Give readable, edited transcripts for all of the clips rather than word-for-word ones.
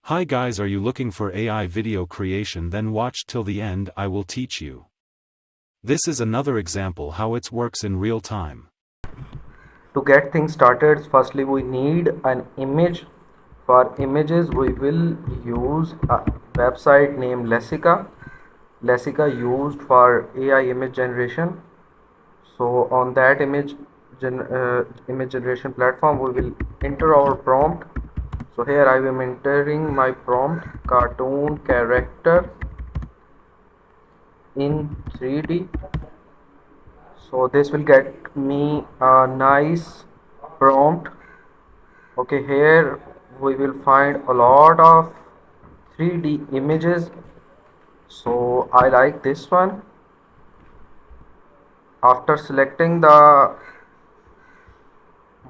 Hi guys, are you looking for AI video creation? Then watch till the end, I will teach you. This is another example how it works in real time. To get things started, firstly we need an image. For images we will use a website named Lessica used for AI image generation. So on that image generation platform we will enter our prompt. So here I am entering my prompt: cartoon character in 3D. So this will get me a nice prompt. Okay, here we will find a lot of 3D images. So I like this one. After selecting your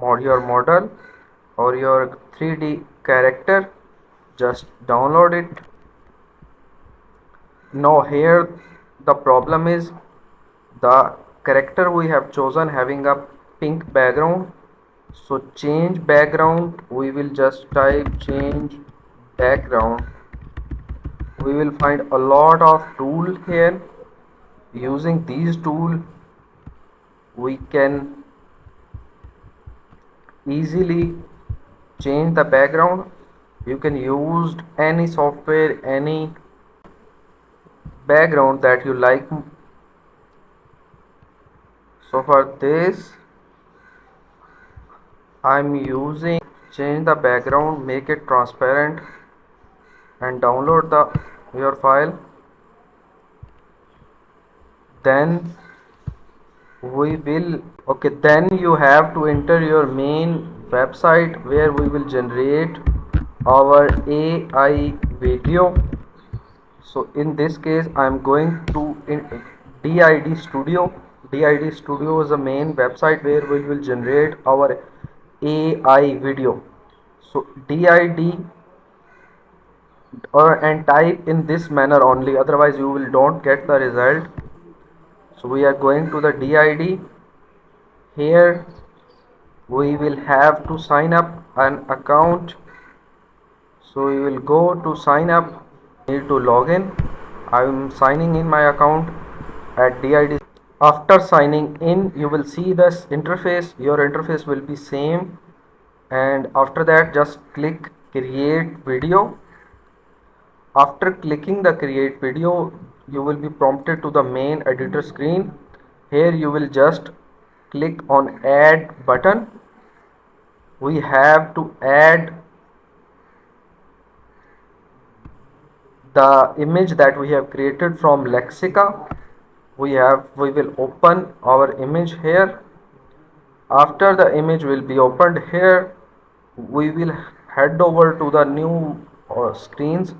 model or your 3D character, just download it. Now here the problem is the character we have chosen having a pink background. So change background, we will just type change background. We will find a lot of tools here. Using these tools we can easily change the background. You can use any software, any background that you like. So for this I'm using change the background, make it transparent, and download your file. Then we will then you have to enter your main website where we will generate our AI video. So in this case I am going to DID Studio. DID Studio is the main website where we will generate our AI video. So DID and type in this manner only, otherwise you will don't get the result. So we are going to the DID. Here we will have to sign up an account. So we will go to sign up, need to log in. I am signing in my account at DID. After signing in you will see this interface. Your interface will be same, and after that just click create video. After clicking the create video you will be prompted to the main editor screen. Here you will just click on add button. We have to add the image that we have created from Lexica. We will open our image here. After the image will be opened here, we will head over to the new screens.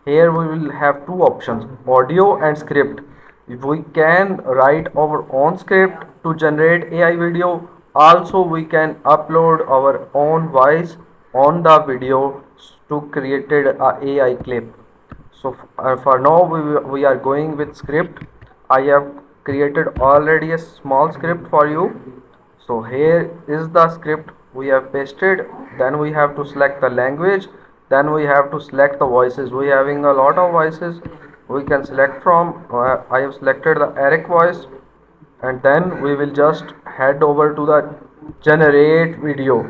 Here we will have two options, audio and script. We can write our own script to generate AI video. Also we can upload our own voice on the video to created a AI clip. So for now we are going with script. I have created already a small script for you. So here is the script we have pasted. Then we have to select the language. Then we have to select the voices. We having a lot of voices we can select from. I have selected the Eric voice, and then we will just head over to the generate video.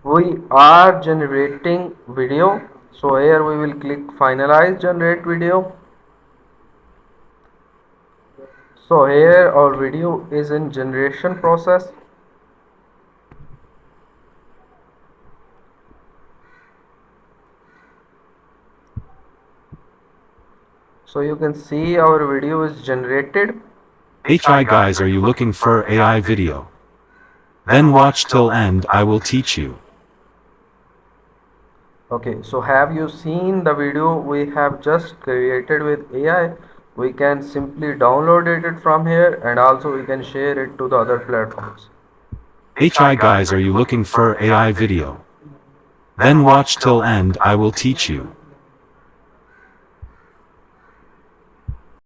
We are generating video. So here we will click finalize generate video. So here our video is in generation process. So you can see our video is generated. Hi guys, are you looking for AI video? Then watch till end, I will teach you. Okay, so have you seen the video we have just created with AI? We can simply download it from here, and also we can share it to the other platforms. Hi guys, are you looking for AI video? Then watch till end, I will teach you.